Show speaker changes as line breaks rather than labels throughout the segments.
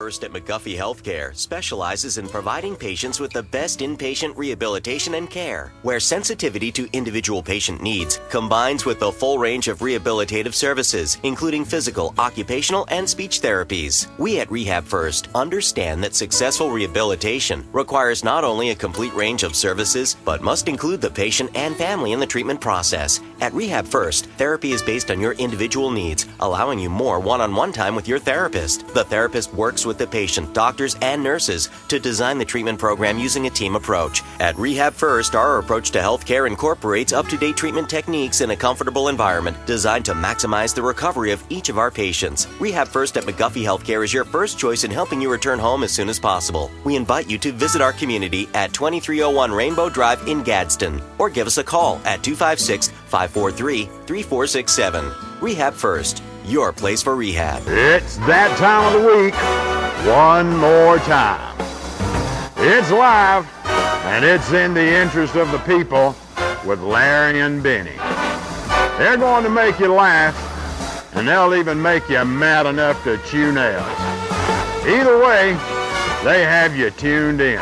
First at McGuffey Healthcare specializes in providing patients with the best inpatient rehabilitation and care, where sensitivity to individual patient needs combines with the full range of rehabilitative services, including physical, occupational, and speech therapies. We at Rehab First understand that successful rehabilitation requires not only a complete range of services, but must include the patient and family in the treatment process. At Rehab First, therapy is based on your individual needs, allowing you more one-on-one time with your therapist. The therapist works with the patient, doctors, and nurses to design the treatment program using a team approach. At Rehab First, our approach to healthcare incorporates up-to-date treatment techniques in a comfortable environment designed to maximize the recovery of each of our patients. Rehab First at McGuffey Healthcare is your first choice in helping you return home as soon as possible. We invite you to visit our community at 2301 Rainbow Drive in Gadsden, or give us a call at 256-543-3467. Rehab First, your place for rehab.
It's that time of the week. One more time. It's live, and it's in the interest of the people with Larry and Benny. They're going to make you laugh, and they'll even make you mad enough to chew nails. Either way, they have you tuned in.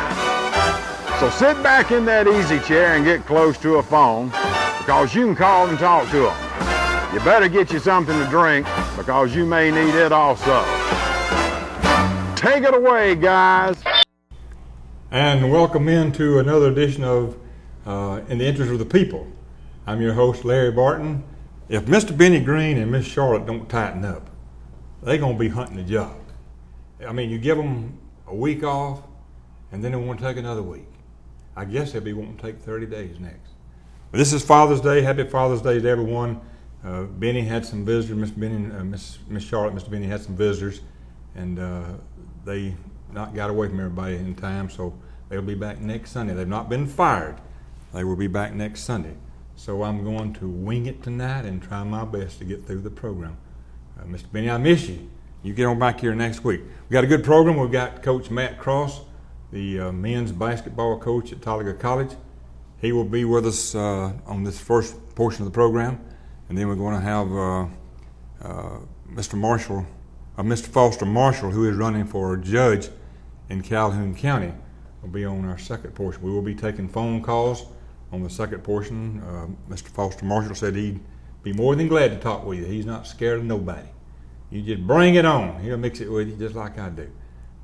So sit back in that easy chair and get close to a phone, because you can call and talk to them. You better get you something to drink, because you may need it also. Take it away, guys.
And welcome into another edition of In the Interest of the People. I'm your host, Larry Barton. If Mr. Benny Green and Miss Charlotte don't tighten up, they're going to be hunting a job. I mean, you give them a week off, and then they want to take another week. I guess they'll be wanting to take 30 days next. But this is Father's Day. Happy Father's Day to everyone. Benny had some visitors. Miss Charlotte, Mr. Benny had some visitors, and they not got away from everybody in time, so they'll be back next Sunday. They've not been fired. They will be back next Sunday. So I'm going to wing it tonight and try my best to get through the program. Mr. Benny, I miss you. You get on back here next week. We got a good program. We've got Coach Matt Cross, the men's basketball coach at Talladega College. He will be with us on this first portion of the program, and then we're going to have Mr. Foster Marshall, who is running for judge in Calhoun County, will be on our second portion. We will be taking phone calls on the second portion. Mr. Foster Marshall said he'd be more than glad to talk with you. He's not scared of nobody. You just bring it on. He'll mix it with you just like I do.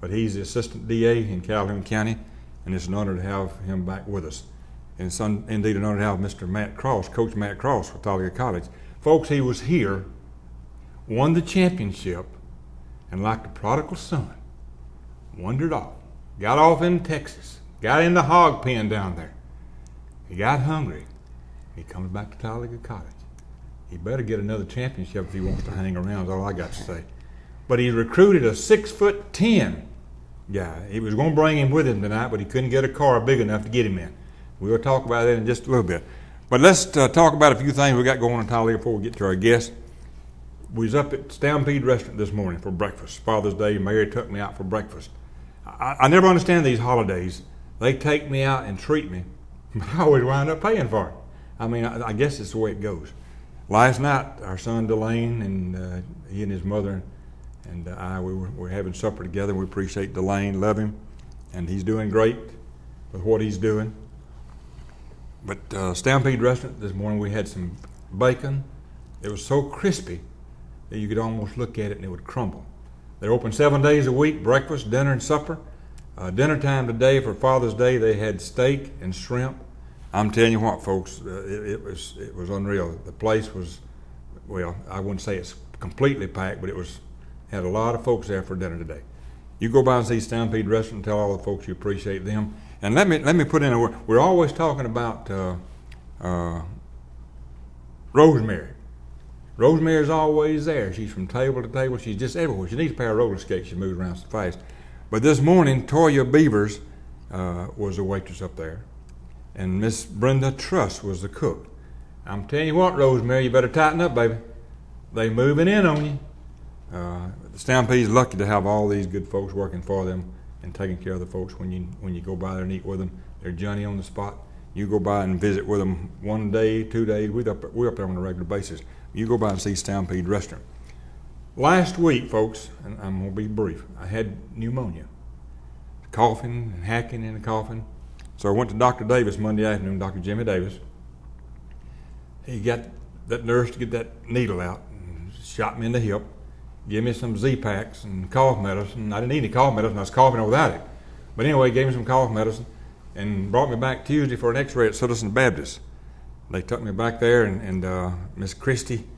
But he's the assistant DA in Calhoun County, and it's an honor to have him back with us. And it's indeed an honor to have Mr. Matt Cross, Coach Matt Cross for Talladega College. Folks, he was here, won the championship, and like the prodigal son, wandered off. Got off in Texas, got in the hog pen down there. He got hungry. He comes back to Talladega College. He better get another championship if he wants to hang around, is all I got to say. But he recruited a 6'10" guy. He was going to bring him with him tonight, but he couldn't get a car big enough to get him in. We'll talk about that in just a little bit. But let's talk about a few things we got going on in Talladega before we get to our guests. We was up at Stampede Restaurant this morning for breakfast. Father's Day, Mary took me out for breakfast. I never understand these holidays. They take me out and treat me, but I always wind up paying for it. I mean, I guess it's the way it goes. Last night, our son Delane and he and his mother and I, we were having supper together. We appreciate Delane, love him, and he's doing great with what he's doing. But Stampede Restaurant this morning, we had some bacon. It was so crispy that you could almost look at it and it would crumble. They're open 7 days a week, breakfast, dinner, and supper. Dinner time today for Father's Day, they had steak and shrimp. I'm telling you what, folks, it was unreal. The place was, well, I wouldn't say it's completely packed, but had a lot of folks there for dinner today. You go by and see Stampede Restaurant and tell all the folks you appreciate them. And let me put in a word. We're always talking about Rosemary. Rosemary's always there. She's from table to table. She's just everywhere. She needs a pair of roller skates. She moves around so fast. But this morning, Toya Beavers was the waitress up there, and Miss Brenda Truss was the cook. I'm telling you what, Rosemary, you better tighten up, baby. They moving in on you. The Stampede's lucky to have all these good folks working for them and taking care of the folks when you go by there and eat with them. They're Johnny on the spot. You go by and visit with them 1 day, 2 days. We're up there on a regular basis. You go by and see Stampede Restaurant. Last week, folks, and I'm going to be brief, I had pneumonia. Coughing and hacking and coughing. So I went to Dr. Davis Monday afternoon, Dr. Jimmy Davis. He got that nurse to get that needle out and shot me in the hip, gave me some Z-Packs and cough medicine. I didn't need any cough medicine, I was coughing without it. But anyway, he gave me some cough medicine and brought me back Tuesday for an x-ray at Citizens Baptist. They took me back there, and Miss Christie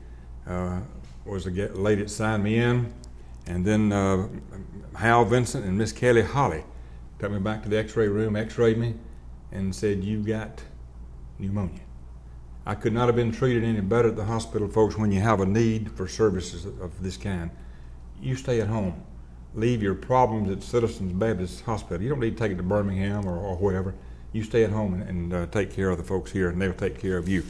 was the lady that signed me in, and then Hal Vincent and Miss Kelly Holly took me back to the x-ray room, x-rayed me, and said, "You've got pneumonia." I could not have been treated any better at the hospital, folks. When you have a need for services of this kind, you stay at home. Leave your problems at Citizens Baptist Hospital. You don't need to take it to Birmingham or wherever. You stay at home and take care of the folks here, and they'll take care of you.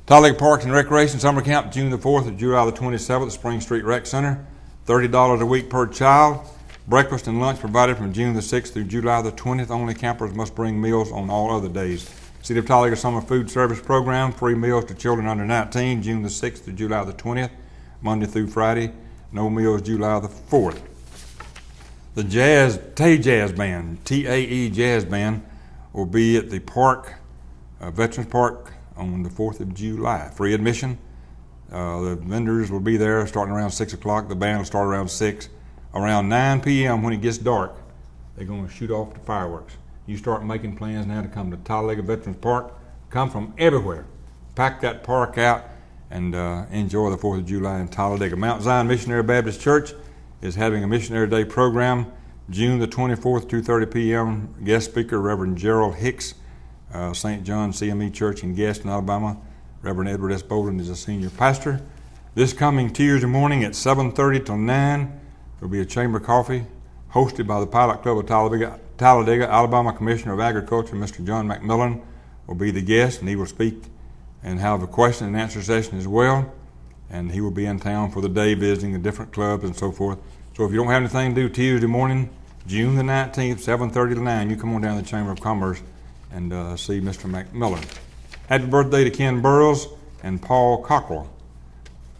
Talladega Parks and Recreation Summer Camp, June the 4th to July the 27th at Spring Street Rec Center. $30 a week per child. Breakfast and lunch provided from June the 6th through July the 20th. Only campers must bring meals on all other days. City of Talladega Summer Food Service Program, free meals to children under 19, June the 6th to July the 20th, Monday through Friday. No meals July the 4th. The Jazz Band, TAE Jazz Band, will be at the park, Veterans Park, on the 4th of July. Free admission. The vendors will be there starting around 6 o'clock. The band will start around 6. Around 9 p.m. when it gets dark, they're going to shoot off the fireworks. You start making plans now to come to Talladega Veterans Park. Come from everywhere. Pack that park out and enjoy the 4th of July in Talladega. Mount Zion Missionary Baptist Church is having a Missionary Day program, June the 24th, 2:30 p.m. Guest speaker, Reverend Gerald Hicks, St. John CME Church in Gaston, Alabama. Reverend Edward S. Bolden is a senior pastor. This coming Tuesday morning at 7:30 till 9, there will be a chamber coffee hosted by the Pilot Club of Talladega. Alabama Commissioner of Agriculture, Mr. John McMillan, will be the guest, and he will speak and have a question and answer session as well. And he will be in town for the day visiting the different clubs and so forth. So if you don't have anything to do Tuesday morning, June the 19th, 7:30 to 9, you come on down to the Chamber of Commerce and see Mr. McMillan. Happy birthday to Ken Burrows and Paul Cockrell.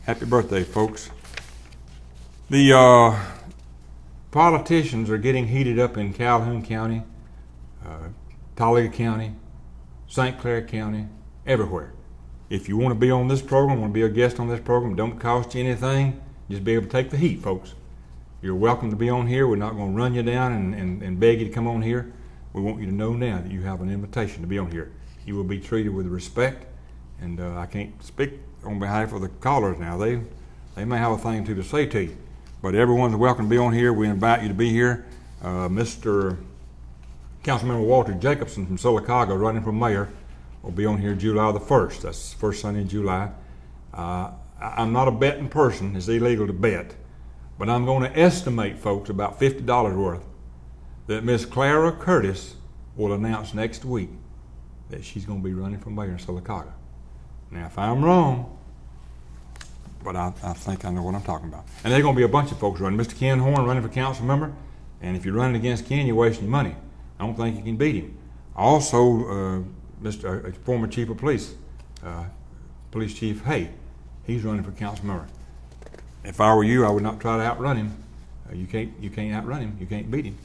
Happy birthday, folks. The politicians are getting heated up in Calhoun County, Talladega County, St. Clair County, everywhere. If you want to be on this program, want to be a guest on this program, don't cost you anything. Just be able to take the heat, folks. You're welcome to be on here. We're not going to run you down and beg you to come on here. We want you to know now that you have an invitation to be on here. You will be treated with respect, and I can't speak on behalf of the callers now. They may have a thing to say to you, but everyone's welcome to be on here. We invite you to be here. Mr. Councilmember Walter Jacobson from Sylacauga, running for mayor, will be on here July the 1st. That's the first Sunday in July. I'm not a betting person. It's illegal to bet. But I'm going to estimate, folks, about $50 worth that Miss Clara Curtis will announce next week that she's going to be running for mayor in Sylacauga. Now, if I'm wrong, but I think I know what I'm talking about. And there's going to be a bunch of folks running. Mr. Ken Horn running for council member. And if you're running against Ken, you're wasting your money. I don't think you can beat him. Also, Mr. Former Chief of Police, Police Chief Hay, he's running for council member. If I were you, I would not try to outrun him. You can't outrun him. You can't beat him.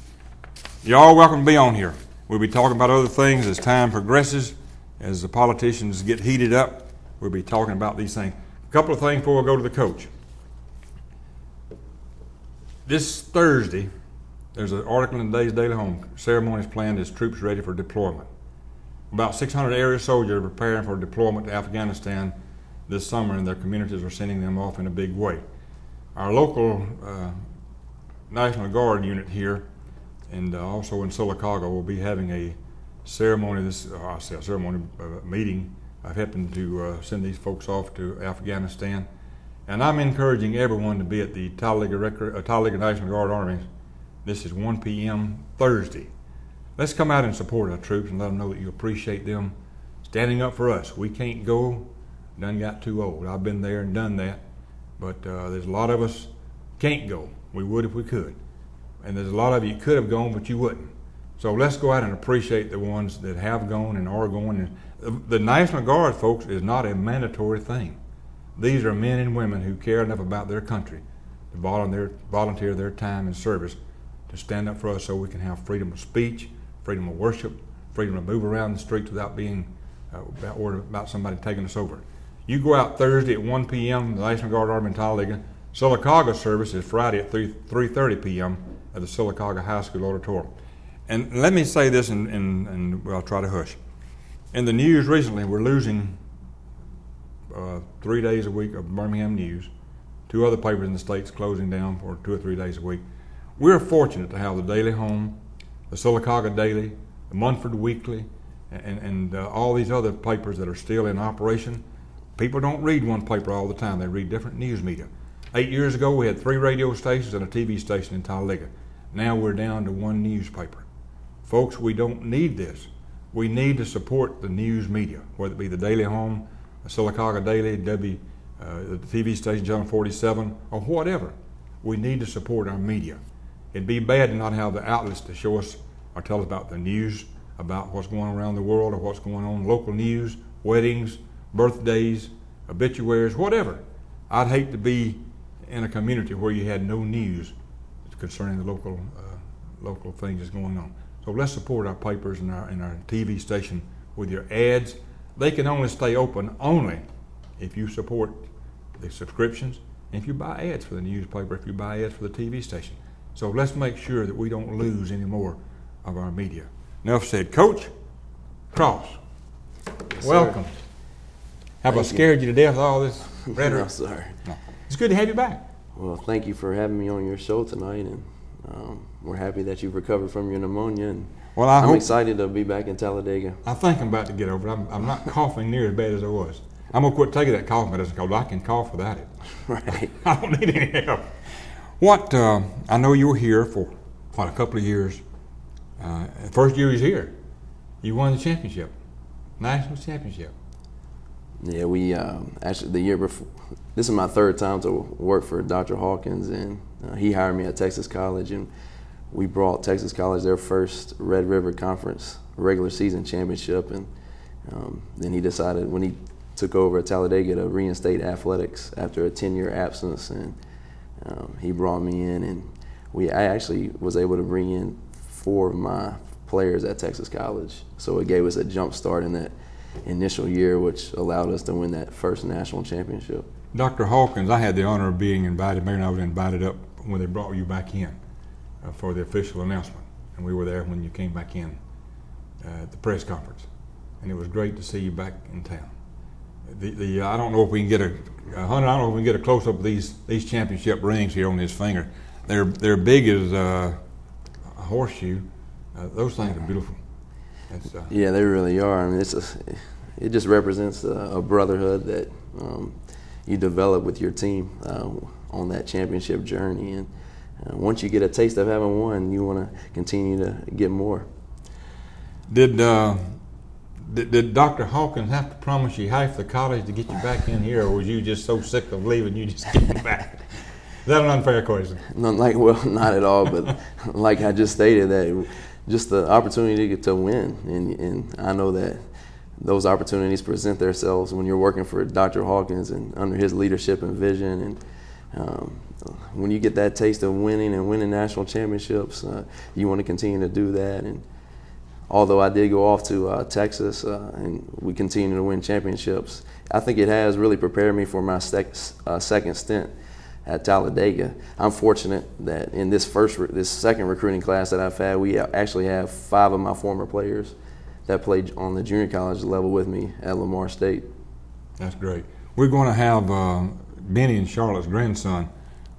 You're all welcome to be on here. We'll be talking about other things as time progresses, as the politicians get heated up. We'll be talking about these things. A couple of things before we go to the coach. This Thursday, there's an article in today's Daily Home. Ceremonies planned as troops ready for deployment. About 600 area soldiers are preparing for deployment to Afghanistan this summer, and their communities are sending them off in a big way. Our local National Guard unit here, and also in Sylacauga, will be having a ceremony. Meeting. I've happened to send these folks off to Afghanistan, and I'm encouraging everyone to be at the Talladega National Guard Army. This is 1 p.m. Thursday. Let's come out and support our troops and let them know that you appreciate them standing up for us. We can't go. Done got too old. I've been there and done that. But there's a lot of us can't go. We would if we could. And there's a lot of you could have gone, but you wouldn't. So let's go out and appreciate the ones that have gone and are going. The National Guard, folks, is not a mandatory thing. These are men and women who care enough about their country to volunteer their time and service to stand up for us so we can have freedom of speech, freedom of worship, freedom to move around the streets without being worried about somebody taking us over. You go out Thursday at 1 p.m., the National Guard Army in Talladega. Sylacauga service is Friday at 3:30 p.m. at the Sylacauga High School auditorium. And let me say this, and I'll try to hush. In the news recently, we're losing 3 days a week of Birmingham News. 2 other papers in the state's closing down for 2 or 3 days a week. We're fortunate to have the Daily Home, the Sylacauga Daily, the Munford Weekly, and all these other papers that are still in operation. People don't read one paper all the time. They read different news media. 8 years ago, we had 3 radio stations and a TV station in Talladega. Now we're down to 1 newspaper. Folks, we don't need this. We need to support the news media, whether it be the Daily Home, the Sylacauga Daily, the TV station, Channel 47, or whatever. We need to support our media. It'd be bad to not have the outlets to show us or tell us about the news, about what's going on around the world or what's going on, local news, weddings, birthdays, obituaries, whatever. I'd hate to be in a community where you had no news concerning the local things that's going on. So let's support our papers and our TV station with your ads. They can only stay open only if you support the subscriptions and if you buy ads for the newspaper, if you buy ads for the TV station. So let's make sure that we don't lose any more of our media. Enough said. Coach Cross,
Yes,
welcome.
Sir.
Have I scared you to death with all this rhetoric?
No, sir.
No. It's good to have you back.
Well, thank you for having me on your show tonight, and we're happy that you've recovered from your pneumonia. And
Well,
I'm excited to be back in Talladega.
I think I'm about to get over it. I'm not coughing near as bad as I was. I'm going to quit taking that cough medicine because I can cough without it.
Right.
I don't need any help. I know you were here for, a couple of years. The first year he was here, you won the championship, national championship.
Yeah, we actually the year before. This is my 3rd time to work for Dr. Hawkins, and he hired me at Texas College, and we brought Texas College their first Red River Conference regular season championship, and then he decided when he took over at Talladega to reinstate athletics after a 10-year absence, and he brought me in, and I actually was able to bring in 4 of my players at Texas College, so it gave us a jump start in that initial year, which allowed us to win that first national championship.
Dr. Hawkins, I had the honor of being invited. Mary and I was invited up when they brought you back in for the official announcement, and we were there when you came back in at the press conference, and it was great to see you back in town. I don't know if we can get I don't know if we can get a close up of these championship rings here on his finger. They're big as a horseshoe. Those things are beautiful.
Yeah, they really are. I mean, it just represents a brotherhood that you develop with your team on that championship journey. And once you get a taste of having won, you want to continue to get more.
Did Dr. Hawkins have to promise you half the college to get you back in here, or was you just so sick of leaving you just getting back? Is that an unfair question?
Not at all. But like I just stated, that just the opportunity to win, and I know that those opportunities present themselves when you're working for Dr. Hawkins and under his leadership and vision. And when you get that taste of winning and winning national championships, you want to continue to do that. And although I did go off to Texas and we continue to win championships, I think it has really prepared me for my second stint at Talladega. I'm fortunate that in this second recruiting class that I've had, we actually have 5 of my former players that played on the junior college level with me at Lamar State.
That's great. We're going to have Benny and Charlotte's grandson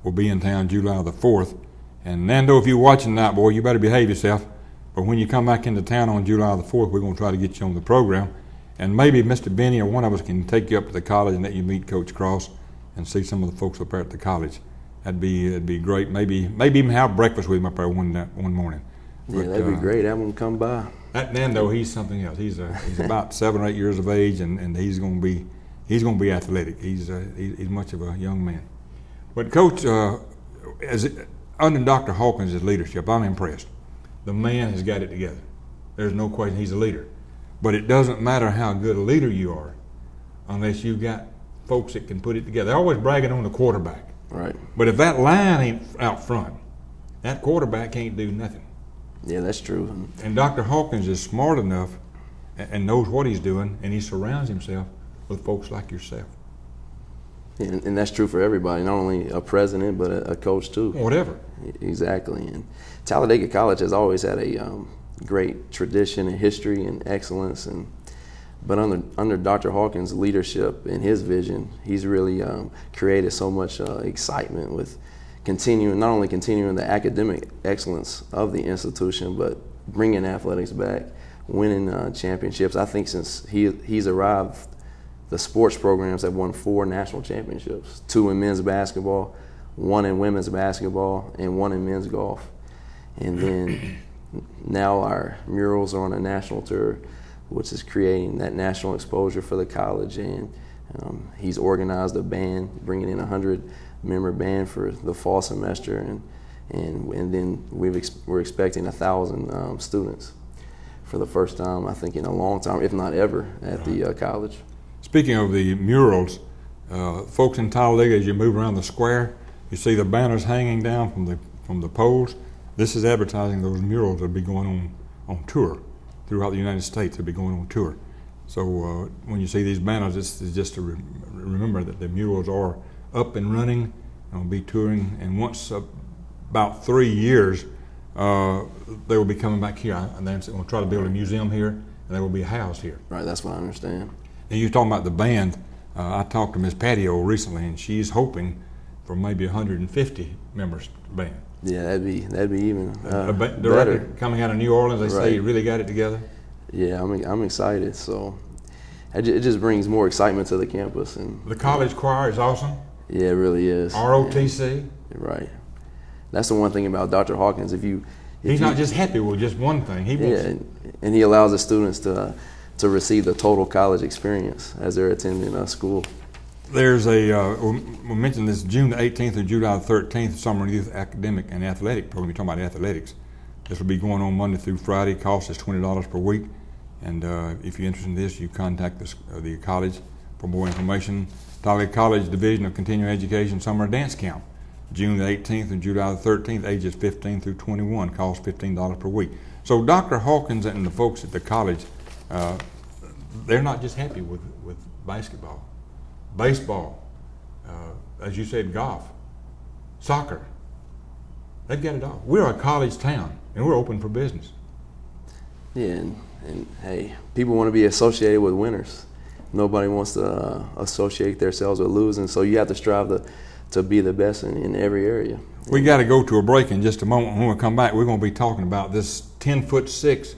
will be in town July the 4th. And Nando, if you're watching that, boy, you better behave yourself. But when you come back into town on July the 4th, we're going to try to get you on the program. And maybe Mr. Benny or one of us can take you up to the college and let you meet Coach Cross and see some of the folks up there at the college. That'd be great. Maybe even have breakfast with him up there one morning.
Yeah, that'd be great. Have him come by.
That Nando, he's something else. He's about 7 or 8 years of age, and he's going to be athletic. He's much of a young man. But Coach, under Dr. Hawkins' leadership, I'm impressed. The man has got it together. There's no question he's a leader. But it doesn't matter how good a leader you are unless you've got folks that can put it together. They're always bragging on the quarterback.
Right.
But if that line ain't out front, that quarterback can't do nothing.
Yeah, that's true.
And Dr. Hawkins is smart enough and knows what he's doing, and he surrounds himself with folks like yourself.
And that's true for everybody, not only a president, but a coach too.
Whatever.
Exactly. And Talladega College has always had a great tradition and history and excellence. But under Dr. Hawkins' leadership and his vision, he's really created so much excitement with not only continuing the academic excellence of the institution, but bringing athletics back, winning championships. I think since he's arrived, the sports programs have won 4 national championships, 2 in men's basketball, 1 in women's basketball, and 1 in men's golf. And then now our murals are on a national tour, which is creating that national exposure for the college. And he's organized a band, bringing in a 100-member band for the fall semester, and then we're expecting 1,000 students for the first time, I think, in a long time, if not ever, at the college.
Speaking of the murals, folks in Talladega, as you move around the square, you see the banners hanging down from the poles. This is advertising those murals that will be going on tour throughout the United States. They'll be going on tour. So when you see these banners, this is just to remember that the murals are up and running and will be touring. And once about 3 years, they will be coming back here. And they're going to try to build a museum here, and they will be housed here.
Right, that's what I understand.
And you're talking about the band. I talked to Miss Patio recently, and she's hoping for maybe 150 members band.
Yeah, that'd be even
the
better.
record coming out of New Orleans, they say
Right.
you really got it together.
Yeah, I'm excited. So it just brings more excitement to the campus. And
The college choir is awesome.
yeah, it really is.
ROTC.
Yeah, right. That's the one thing about Dr. Hawkins.
He's not just happy with just one thing. He wants
and he allows the students to receive the total college experience as they're attending school.
There's we mentioned this June the 18th through July the 13th, Summer Youth Academic and Athletic Program. You're talking about athletics. This will be going on Monday through Friday. Cost is $20 per week. And if you're interested in this, you contact the college for more information. Talladega College Division of Continuing Education Summer Dance Camp, June the 18th and July the 13th, ages 15 through 21, cost $15 per week. So Dr. Hawkins and the folks at the college, they're not just happy with basketball, baseball, as you said, golf, soccer. They've got it all. We're a college town, and we're open for business.
Yeah, and hey, people want to be associated with winners. Nobody wants to associate themselves with losing, so you have to strive to be the best in every area.
We got to go to a break in just a moment. When we come back, we're going to be talking about this 10'6"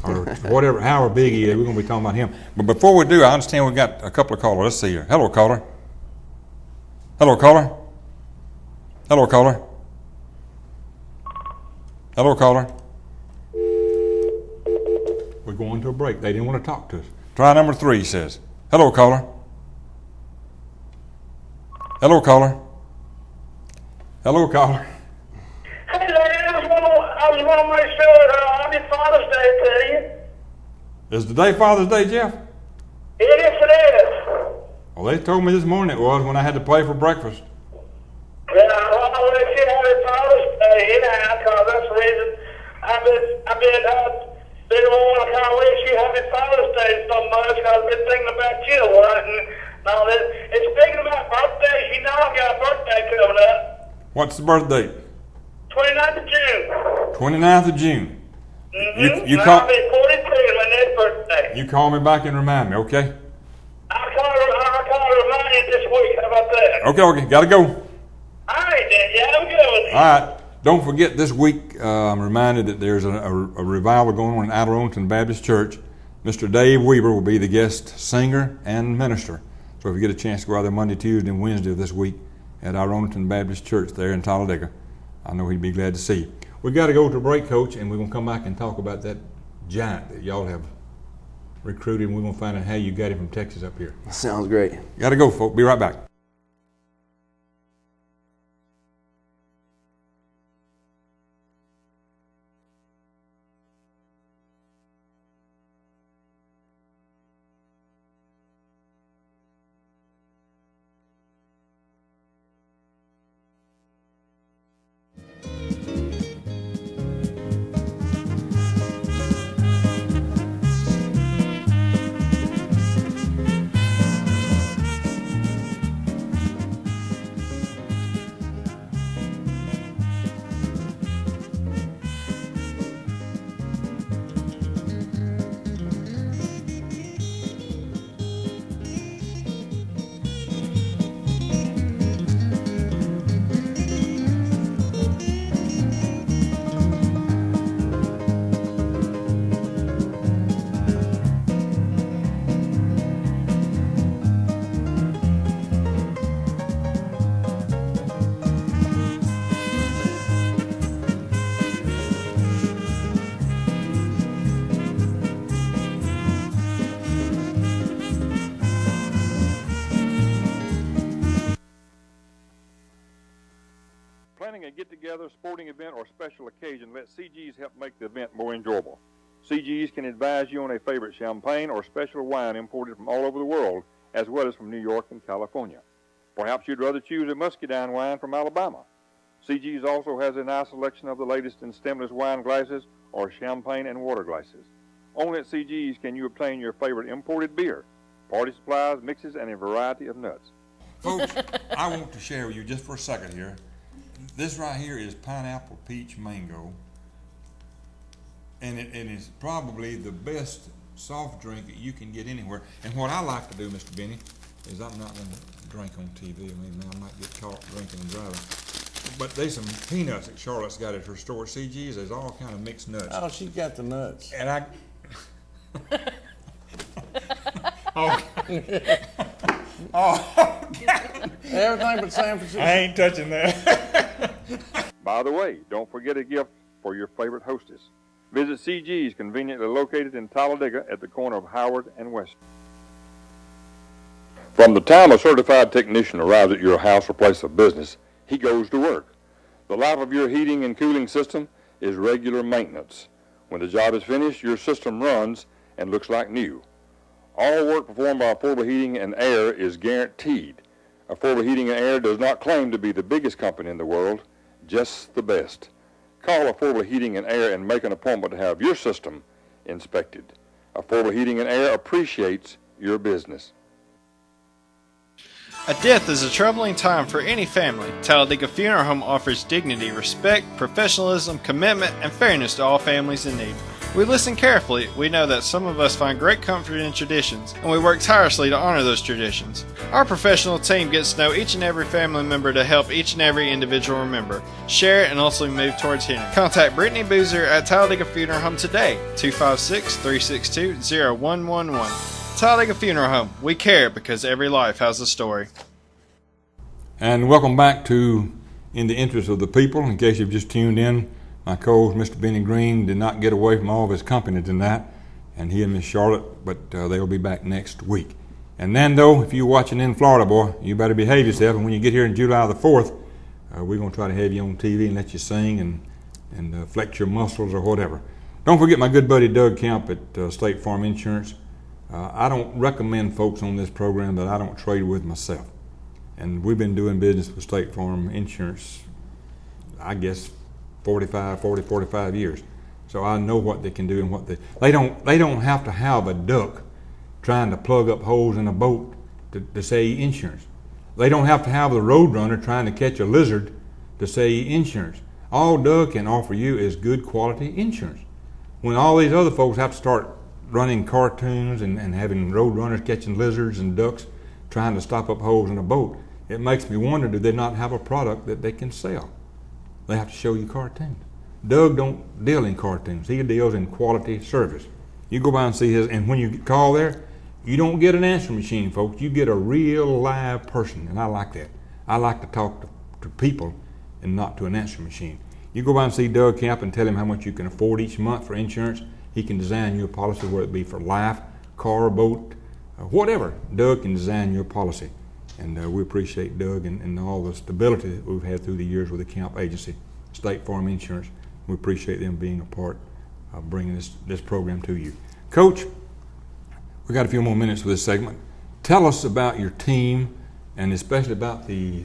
or whatever, however big he is. We're going to be talking about him. But before we do, I understand we've got a couple of callers. Let's see here. Hello, caller. Hello, caller. Hello, caller. Hello, caller. We're going to a break. They didn't want to talk to us. Try number 3, he says. Hello, caller. Hello, caller. Hello, caller.
Hey, Larry, I was going to make sure happy Father's Day to you.
Is today Father's Day, Jeff?
It is.
Well, they told me this morning it was when I had to play for breakfast.
Yeah, I want to wish you happy Father's Day, because that's the reason I've been wanting to kind of wish you happy Father's Day so much, because I've been thinking about you a lot. And speaking about birthdays, you know I've got a birthday coming up.
What's the birth date?
29th of June.
29th of June.
Mm-hmm.
You
I'll be 42 my next birthday.
You call me back and remind me, okay?
I'll call to remind you this week. How about that?
Okay, gotta go.
All right, then. Yeah, have a good one.
All right. Don't forget this week, I'm reminded that there's a revival going on in Arlington Baptist Church. Mr. Dave Weaver will be the guest singer and minister. So if you get a chance to go out there Monday, Tuesday, and Wednesday of this week at Arlington Baptist Church there in Talladega, I know he'd be glad to see you. We've got to go to a break, Coach, and we're going to come back and talk about that giant that y'all have recruited, and we're going to find out how you got him from Texas up here.
Sounds great.
Got to go, folks. Be right back.
other sporting event or special occasion, let CG's help make the event more enjoyable. CG's can advise you on a favorite champagne or special wine imported from all over the world, as well as from New York and California. Perhaps you'd rather choose a muscadine wine from Alabama. CG's also has a nice selection of the latest in stemless wine glasses or champagne and water glasses. Only at CG's can you obtain your favorite imported beer, party supplies, mixes, and a variety of nuts.
Folks, I want to share with you just for a second here. This right here is pineapple peach mango, and it is probably the best soft drink that you can get anywhere. And what I like to do, Mr. Benny, is I'm not going to drink on TV. I mean, I might get caught drinking and driving. But there's some peanuts that Charlotte's got at her store at CG's. There's all kind of mixed nuts.
Oh, she got the nuts.
And I... oh,
Everything but San Francisco.
I ain't touching that.
By the way, don't forget a gift for your favorite hostess. Visit CG's, conveniently located in Talladega at the corner of Howard and West. From the time a certified technician arrives at your house or place of business, he goes to work. The life of your heating and cooling system is regular maintenance. When the job is finished, your system runs and looks like new. All work performed by Affordable Heating and Air is guaranteed. Affordable Heating and Air does not claim to be the biggest company in the world, just the best. Call Affordable Heating and Air and make an appointment to have your system inspected. Affordable Heating and Air appreciates your business.
A death is a troubling time for any family. Talladega Funeral Home offers dignity, respect, professionalism, commitment, and fairness to all families in need. We listen carefully. We know that some of us find great comfort in traditions, and we work tirelessly to honor those traditions. Our professional team gets to know each and every family member to help each and every individual remember, share, and also move towards healing. Contact Brittany Boozer at Talladega Funeral Home today, 256-362-0111. Talladega Funeral Home. We care because every life has a story.
And welcome back to In the Interest of the People. In case you've just tuned in, my co-host, Mr. Benny Green, did not get away from all of his company tonight, and he and Miss Charlotte, but they'll be back next week. And then, though, if you're watching in Florida, boy, you better behave yourself. And when you get here on July the 4th, we're going to try to have you on TV and let you sing and flex your muscles or whatever. Don't forget my good buddy Doug Kemp at State Farm Insurance. I don't recommend folks on this program that I don't trade with myself. And we've been doing business with State Farm Insurance, I guess, 45 years. So I know what they can do and what they don't have to have a duck trying to plug up holes in a boat to say insurance. They don't have to have the roadrunner trying to catch a lizard to say insurance. All Doug can offer you is good quality insurance. When all these other folks have to start running cartoons and having roadrunners catching lizards and ducks trying to stop up holes in a boat, it makes me wonder, do they not have a product that they can sell? They have to show you cartoons. Doug don't deal in cartoons. He deals in quality service. You go by and see his, and when you call there, you don't get an answering machine, folks. You get a real live person, and I like that. I like to talk to people and not to an answering machine. You go by and see Doug Kemp and tell him how much you can afford each month for insurance. He can design you a policy, whether it be for life, car, boat, whatever. Doug can design your policy. And we appreciate Doug and all the stability that we've had through the years with the Kemp Agency, State Farm Insurance. We appreciate them being a part of bringing this program to you. Coach, we got a few more minutes for this segment. Tell us about your team, and especially about the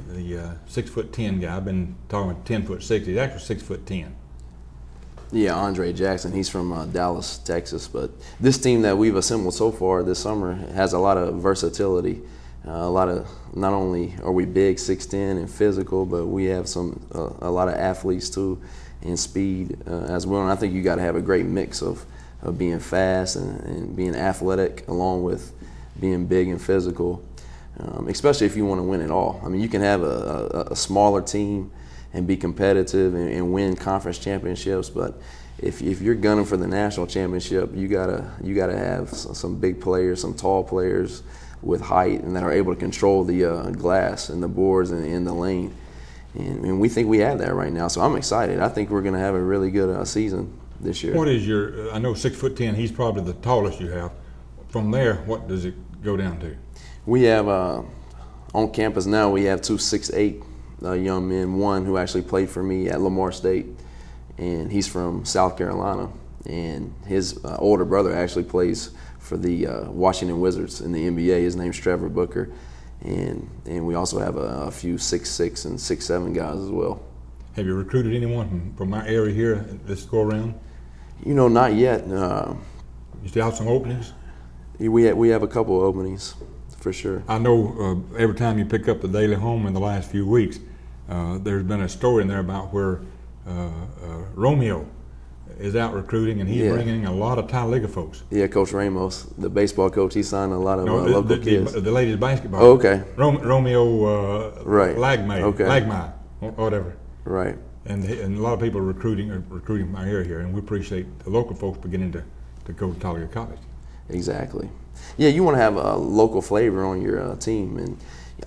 6'10" guy. I've been talking about 10'6". He's actually 6'10".
Yeah, Andre Jackson. He's from Dallas, Texas. But this team that we've assembled so far this summer has a lot of versatility. Not only are we big, 6'10", and physical, but we have a lot of athletes too, and speed as well. And I think you got to have a great mix of being fast and being athletic, along with being big and physical, especially if you want to win it all. I mean, you can have a smaller team and be competitive and win conference championships, but if you're gunning for the national championship, you gotta have some big players, some tall players with height and that are able to control the glass and the boards and in the lane. And we think we have that right now, so I'm excited. I think we're going to have a really good season this year.
What is your, I know 6'10", he's probably the tallest you have. From there, what does it go down to?
We have, on campus now, we have two 6'8" young men. One who actually played for me at Lamar State, and he's from South Carolina. And his older brother actually plays for the Washington Wizards in the NBA. His name's Trevor Booker. And we also have a few 6'6" and 6'7" guys as well.
Have you recruited anyone from our area here this go around?
Not yet.
You still have some openings?
We have a couple openings, for sure.
I know every time you pick up the Daily Home in the last few weeks, there's been a story in there about where Romeo is out recruiting, and he's bringing a lot of Talladega folks.
Yeah, Coach Ramos, the baseball coach, he signed a lot of local kids.
The ladies basketball.
Oh, okay.
Romeo
right.
Lagmay,
okay.
Lagmay, whatever.
Right.
And a lot of people are recruiting from our area here, and we appreciate the local folks beginning to go to Talladega College.
Exactly. Yeah, you want to have a local flavor on your team, and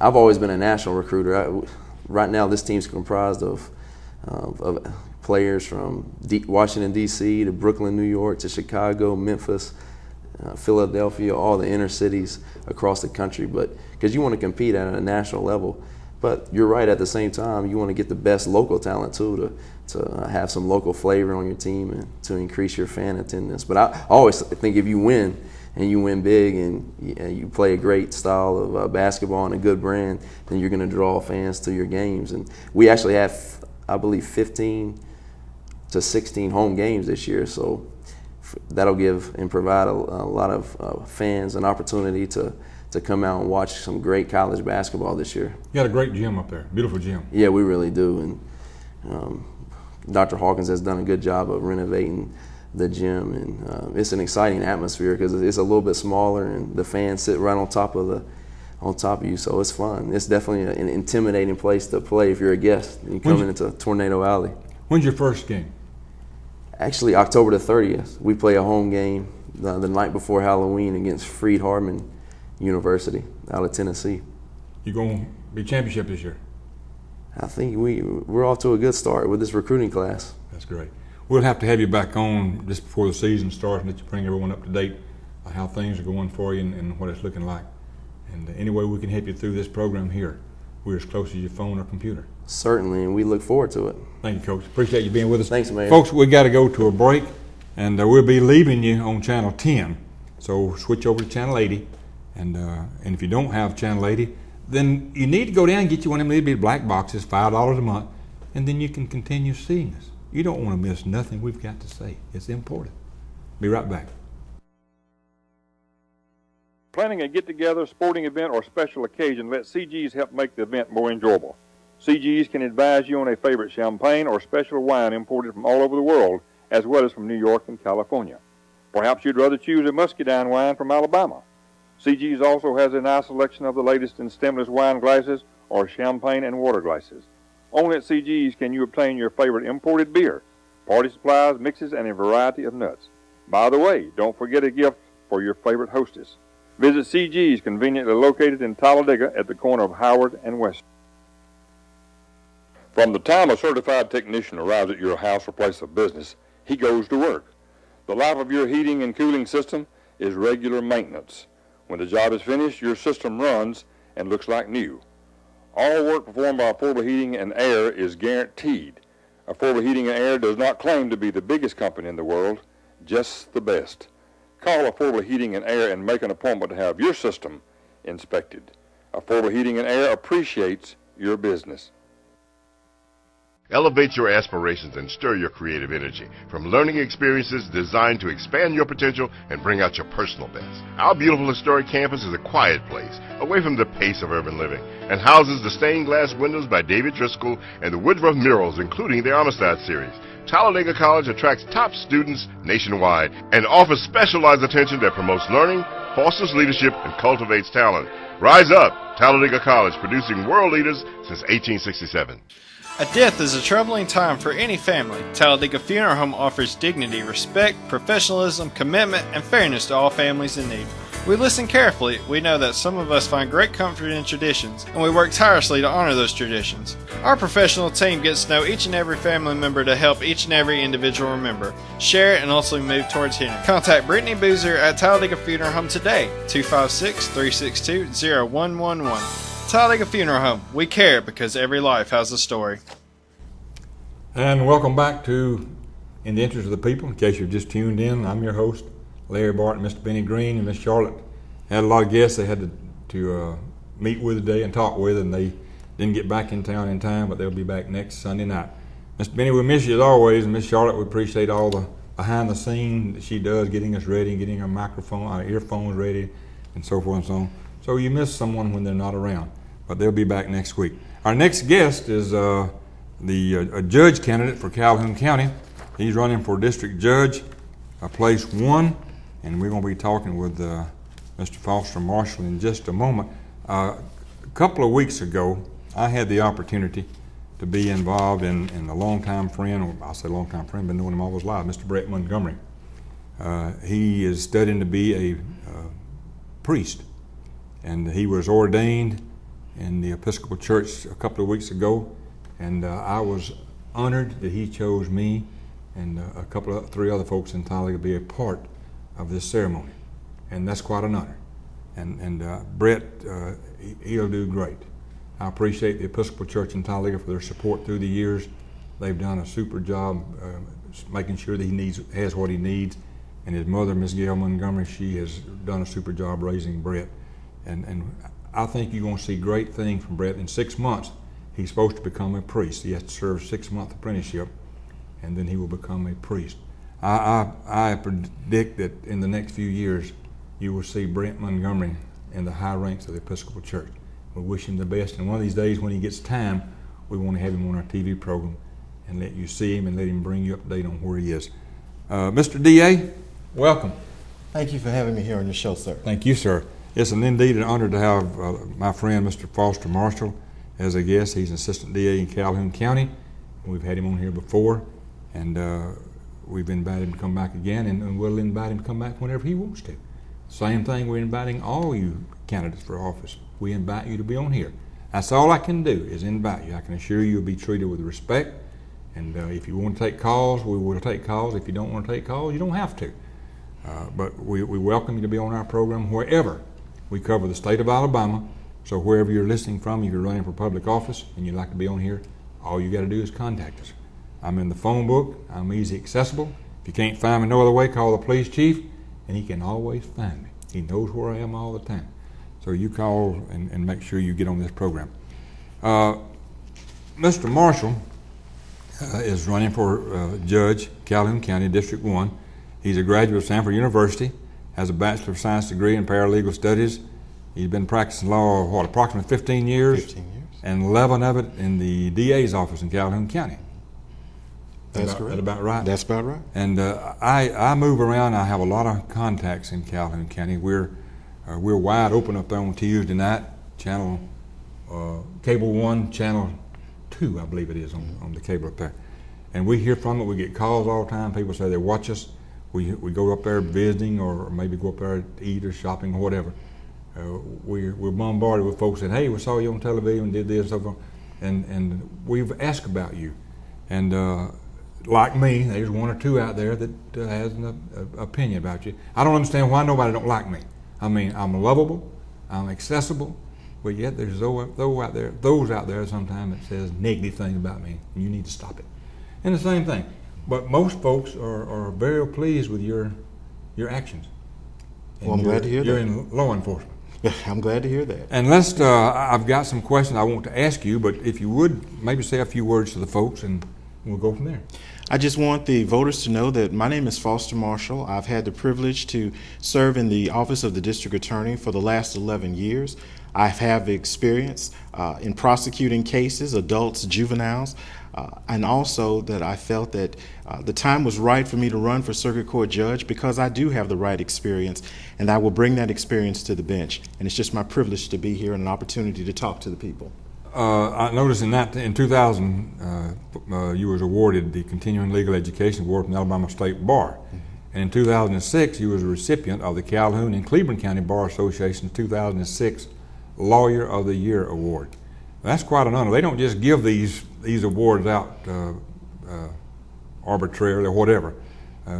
I've always been a national recruiter. Right now, this team's comprised of players from Washington, D.C. to Brooklyn, New York to Chicago, Memphis, Philadelphia, all the inner cities across the country. But because you want to compete at a national level, but you're right, at the same time, you want to get the best local talent too to have some local flavor on your team and to increase your fan attendance. But I always think if you win, and you win big, and you play a great style of basketball and a good brand, then you're going to draw fans to your games. And we actually have, I believe, 15 to 16 home games this year, so that'll give and provide a lot of fans an opportunity to come out and watch some great college basketball this year.
You got a great gym up there, beautiful gym.
Yeah, we really do, and Dr. Hawkins has done a good job of renovating the gym, and it's an exciting atmosphere because it's a little bit smaller, and the fans sit right on top of you, so it's fun. It's definitely an intimidating place to play if you're a guest and you come into Tornado Alley.
When's your first game?
Actually, October the 30th. We play a home game the night before Halloween against Freed-Hardeman University out of Tennessee.
You going to be championship this year?
I think we're off to a good start with this recruiting class.
That's great. We'll have to have you back on just before the season starts and let you bring everyone up to date on how things are going for you and what it's looking like. And any way we can help you through this program here, we're as close as your phone or computer.
Certainly, and we look forward to it.
Thank you, Coach. Appreciate you being with us.
Thanks, Mayor.
Folks, we got to go to a break, and we'll be leaving you on Channel 10. So switch over to Channel 80, and if you don't have Channel 80, then you need to go down and get you one of them little bitty black boxes, $5 a month, and then you can continue seeing us. You don't want to miss nothing we've got to say. It's important. Be right back.
Planning a get-together, sporting event, or special occasion, let CG's help make the event more enjoyable. CG's can advise you on a favorite champagne or special wine imported from all over the world, as well as from New York and California. Perhaps you'd rather choose a muscadine wine from Alabama. CG's also has a nice selection of the latest in stemless wine glasses or champagne and water glasses. Only at CG's can you obtain your favorite imported beer, party supplies, mixes, and a variety of nuts. By the way, don't forget a gift for your favorite hostess. Visit CG's, conveniently located in Talladega at the corner of Howard and West. From the time a certified technician arrives at your house or place of business, he goes to work. The life of your heating and cooling system is regular maintenance. When the job is finished, your system runs and looks like new. All work performed by Affordable Heating and Air is guaranteed. Affordable Heating and Air does not claim to be the biggest company in the world, just the best. Call Affordable Heating and Air and make an appointment to have your system inspected. Affordable Heating and Air appreciates your business.
Elevate your aspirations and stir your creative energy. From learning experiences designed to expand your potential and bring out your personal best. Our beautiful historic campus is a quiet place, away from the pace of urban living, and houses the stained glass windows by David Driscoll and the Woodruff murals, including the Amistad series. Talladega College attracts top students nationwide and offers specialized attention that promotes learning, fosters leadership, and cultivates talent. Rise up! Talladega College, producing world leaders since 1867.
A death is a troubling time for any family. Talladega Funeral Home offers dignity, respect, professionalism, commitment, and fairness to all families in need. We listen carefully. We know that some of us find great comfort in traditions, and we work tirelessly to honor those traditions. Our professional team gets to know each and every family member to help each and every individual remember, share, and ultimately move towards healing. Contact Brittany Boozer at Talladega Funeral Home today, 256-362-0111. Talladega Funeral Home. We care because every life has a story.
And welcome back to In the Interest of the People. In case you've just tuned in, I'm your host, Larry Barton. Mr. Benny Green and Miss Charlotte had a lot of guests they had to meet with today and talk with, and they didn't get back in town in time, but they'll be back next Sunday night. Mr. Benny, we miss you as always, and Miss Charlotte, we appreciate all the behind the scenes that she does, getting us ready, getting our microphone, our earphones ready, and so forth and so on. So you miss someone when they're not around, but they'll be back next week. Our next guest is a judge candidate for Calhoun County. He's running for district judge, place 1, and we're going to be talking with Mr. Foster Marshall in just a moment. A couple of weeks ago, I had the opportunity to be involved in a longtime friend, or I'll say longtime friend, been knowing him all his life, Mr. Brett Montgomery. He is studying to be a priest, and he was ordained in the Episcopal Church a couple of weeks ago, and I was honored that he chose me and three other folks in Talladega to be a part of this ceremony, and that's quite an honor. And Brett, he'll do great. I appreciate the Episcopal Church in Talladega for their support through the years. They've done a super job making sure that he has what he needs. And his mother, Miss Gail Montgomery, she has done a super job raising Brett. And I think you're going to see great things from Brett. In 6 months, he's supposed to become a priest. He has to serve a 6-month apprenticeship, and then he will become a priest. I predict that in the next few years, you will see Brett Montgomery in the high ranks of the Episcopal Church. We wish him the best, and one of these days when he gets time, we want to have him on our TV program and let you see him and let him bring you up to date on where he is. Mr. D.A., welcome.
Thank you for having me here on your show, sir.
Thank you, sir. It's indeed an honor to have my friend, Mr. Foster Marshall, as a guest. He's an assistant DA in Calhoun County. We've had him on here before, and we've invited him to come back again, and we'll invite him to come back whenever he wants to. Same thing, we're inviting all you candidates for office. We invite you to be on here. That's all I can do is invite you. I can assure you you'll be treated with respect, and if you want to take calls, we will take calls. If you don't want to take calls, you don't have to. But we welcome you to be on our program wherever. We cover the state of Alabama, so wherever you're listening from, if you're running for public office and you'd like to be on here, all you got to do is contact us. I'm in the phone book. I'm easy accessible. If you can't find me no other way, call the police chief, and he can always find me. He knows where I am all the time. So you call and make sure you get on this program. Mr. Marshall is running for judge, Calhoun County, District 1. He's a graduate of Sanford University, has a Bachelor of Science degree in paralegal studies. He's been practicing law, approximately 15 years?
15 years.
And 11 of it in the DA's office in Calhoun County.
That's correct.
That about right?
That's about right.
And I move around. I have a lot of contacts in Calhoun County. We're wide open up there on Tuesday night, channel Cable 1, channel 2, I believe it is, on the cable up there. And we hear from it. We get calls all the time. People say they watch us. We go up there visiting, or maybe go up there to eat or shopping or whatever. We're bombarded with folks saying, hey, we saw you on television and did this, so forth. And we've asked about you. And like me, there's one or two out there that has an opinion about you. I don't understand why nobody don't like me. I mean, I'm lovable, I'm accessible, but yet there's those out there sometimes that says negative things about me, and you need to stop it. And the same thing. But most folks are very pleased with your actions. And
well, I'm glad to hear that.
You're in law enforcement.
Yeah, I'm glad to hear that.
And I've got some questions I want to ask you, but if you would, maybe say a few words to the folks, and we'll go from there.
I just want the voters to know that my name is Foster Marshall. I've had the privilege to serve in the office of the district attorney for the last 11 years. I have experience in prosecuting cases, adults, juveniles, and also that I felt that the time was right for me to run for circuit court judge because I do have the right experience, and I will bring that experience to the bench. And it's just my privilege to be here and an opportunity to talk to the people.
I noticed in 2000, you was awarded the Continuing Legal Education Award from the Alabama State Bar. Mm-hmm. And in 2006, you was a recipient of the Calhoun and Cleveland County Bar Association's 2006 Lawyer of the Year Award. That's quite an honor. They don't just give these awards out arbitrarily or whatever.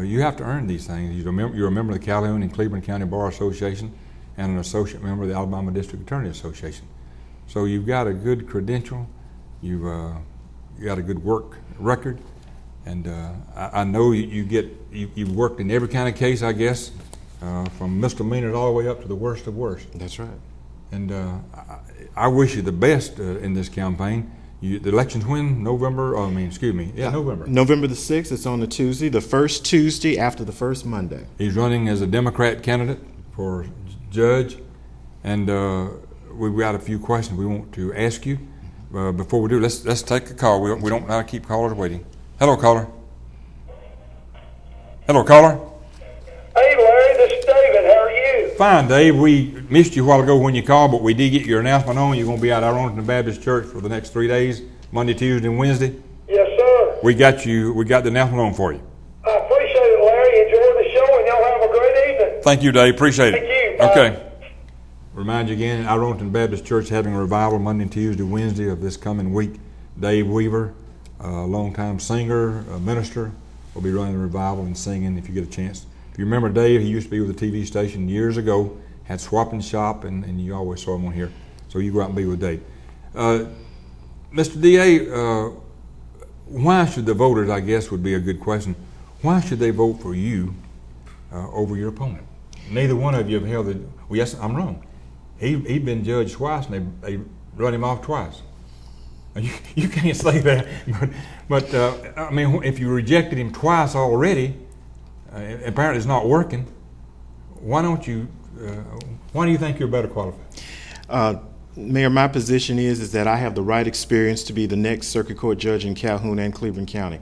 You have to earn these things. You're a member of the Calhoun and Cleveland County Bar Association and an associate member of the Alabama District Attorney Association. So you've got a good credential, you got a good work record, and I know you've worked in every kind of case, I guess, from misdemeanors all the way up to the worst of worst.
That's right.
And I wish you the best in this campaign. The election's when? November? November.
November the 6th. It's on a Tuesday, the first Tuesday after the first Monday.
He's running as a Democrat candidate for judge, and we've got a few questions we want to ask you. Before we do, let's take a call. We don't want to keep callers waiting. Hello, caller. Hello, caller.
Hey, Larry, this is David. How are you?
Fine, Dave. We missed you a while ago when you called, but we did get your announcement on. You're going to be at our Arlington Baptist Church for the next 3 days, Monday, Tuesday, and Wednesday.
Yes, sir.
We got the announcement on for you.
I appreciate it, Larry. Enjoy the show, and y'all have a great evening.
Thank you, Dave. Appreciate it.
Thank you. Bye.
Okay. Remind you again, our Arlington Baptist Church having a revival Monday, Tuesday, Wednesday of this coming week. Dave Weaver, a longtime singer, a minister, will be running the revival and singing if you get a chance. If you remember Dave, he used to be with the TV station years ago, had Swap and Shop, and you always saw him on here. So you go out and be with Dave. Mr. D.A., why should the voters, I guess would be a good question, why should they vote for you over your opponent? Neither one of you have held the, well, yes, I'm wrong. He's been judged twice, and they run him off twice. You can't say that, but I mean, if you rejected him twice already, apparently it's not working. Why do you think you're better qualified?
Mayor, my position is that I have the right experience to be the next circuit court judge in Calhoun and Cleveland County.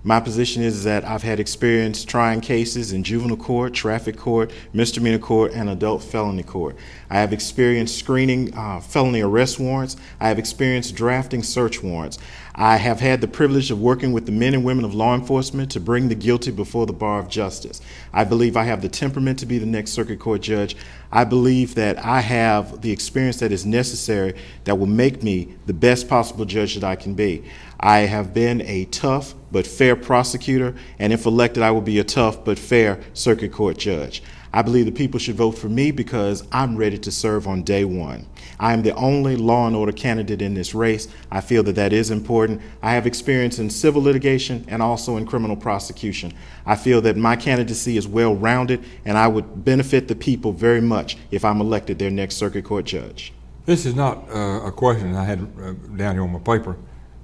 My position is that I've had experience trying cases in juvenile court, traffic court, misdemeanor court, and adult felony court. I have experience screening felony arrest warrants. I have experience drafting search warrants. I have had the privilege of working with the men and women of law enforcement to bring the guilty before the bar of justice. I believe I have the temperament to be the next circuit court judge. I believe that I have the experience that is necessary that will make me the best possible judge that I can be. I have been a tough but fair prosecutor, and if elected, I will be a tough but fair circuit court judge. I believe the people should vote for me because I'm ready to serve on day one. I am the only law and order candidate in this race. I feel that that is important. I have experience in civil litigation and also in criminal prosecution. I feel that my candidacy is well-rounded, and I would benefit the people very much if I'm elected their next circuit court judge.
This is not a question I had down here on my paper,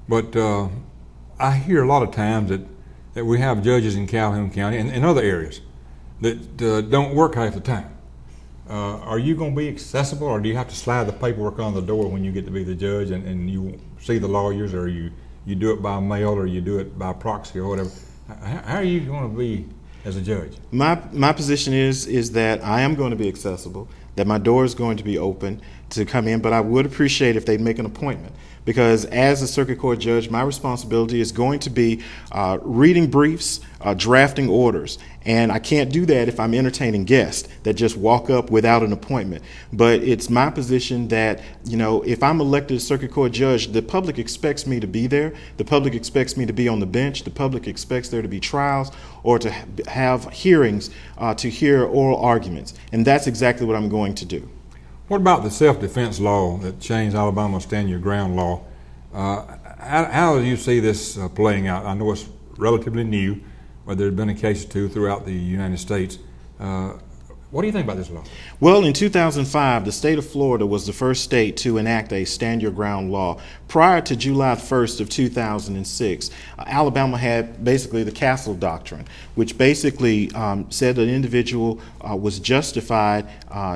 but I hear a lot of times that we have judges in Calhoun County and in other areas that don't work half the time. Are you going to be accessible, or do you have to slide the paperwork on the door when you get to be the judge and you see the lawyers, or you do it by mail, or you do it by proxy or whatever? How are you going to be as a judge?
My position is that I am going to be accessible, that my door is going to be open to come in, but I would appreciate if they'd make an appointment. Because as a circuit court judge, my responsibility is going to be reading briefs, drafting orders. And I can't do that if I'm entertaining guests that just walk up without an appointment. But it's my position that, if I'm elected as circuit court judge, the public expects me to be there. The public expects me to be on the bench. The public expects there to be trials or to have hearings to hear oral arguments. And that's exactly what I'm going to do.
What about the self-defense law that changed Alabama's stand your ground law? How do you see this playing out? I know it's relatively new, but there have been a case or two throughout the United States. What do you think about this law?
Well, in 2005, the state of Florida was the first state to enact a stand your ground law. Prior to July 1st of 2006, Alabama had basically the Castle Doctrine, which basically said an individual was justified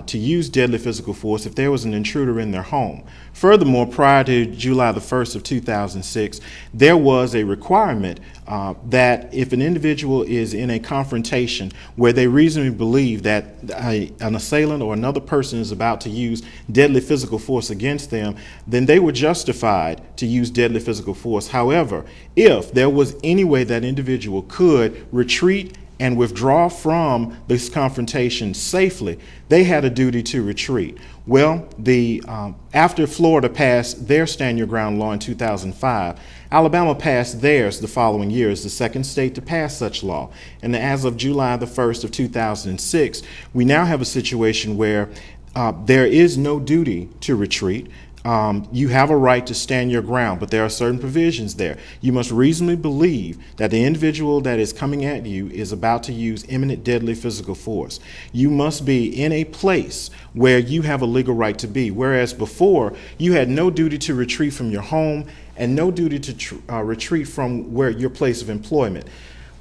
to use deadly physical force if there was an intruder in their home. Furthermore, prior to July the 1st of 2006, there was a requirement that if an individual is in a confrontation where they reasonably believe that an assailant or another person is about to use deadly physical force against them, then they were justified to use deadly physical force. However, if there was any way that individual could retreat and withdraw from this confrontation safely, they had a duty to retreat. Well, after Florida passed their stand your ground law in 2005, Alabama passed theirs the following year as the second state to pass such law. And as of July the 1st of 2006, we now have a situation where there is no duty to retreat. you have a right to stand your ground, but there are certain provisions there. You must reasonably believe that the individual that is coming at you is about to use imminent deadly physical force. You must be in a place where you have a legal right to be, whereas before you had no duty to retreat from your home and no duty to retreat from your place of employment.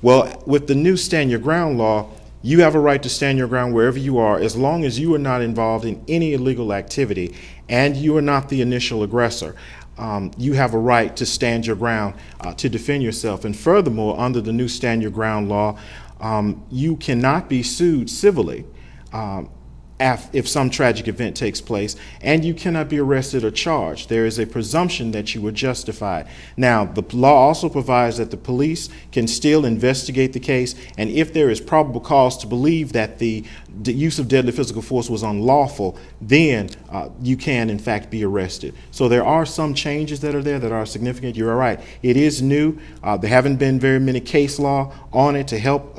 Well, with the new Stand Your Ground law, you have a right to stand your ground wherever you are as long as you are not involved in any illegal activity and you are not the initial aggressor. You have a right to stand your ground to defend yourself. And furthermore, under the new Stand Your Ground law, you cannot be sued civilly if some tragic event takes place, and you cannot be arrested or charged. There is a presumption that you were justified. Now, the law also provides that the police can still investigate the case, and if there is probable cause to believe that the use of deadly physical force was unlawful, then you can, in fact, be arrested. So there are some changes that are there that are significant. You're right. It is new. There haven't been very many case law on it to help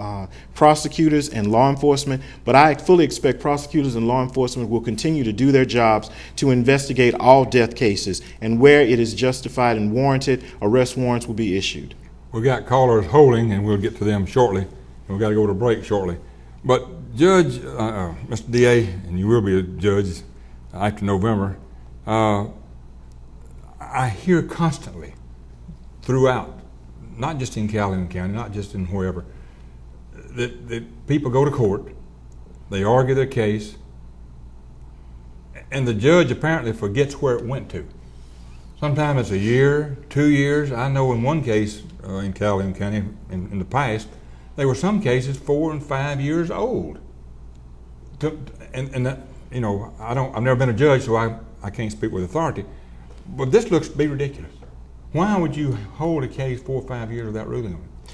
prosecutors and law enforcement, but I fully expect prosecutors and law enforcement will continue to do their jobs to investigate all death cases, and where it is justified and warranted, arrest warrants will be issued.
We got callers holding, and we'll get to them shortly. We've got to go to break shortly. But Judge, Mr. DA, and you will be a judge after November, I hear constantly throughout, not just in Calhoun County, not just in wherever, that people go to court, they argue their case, and the judge apparently forgets where it went to. Sometimes it's a year, 2 years. I know in one case in Calhoun County in the past, there were some cases 4 and 5 years old. And you know, I've never been a judge, so I can't speak with authority. But this looks to be ridiculous. Why would you hold a case 4 or 5 years without ruling on it?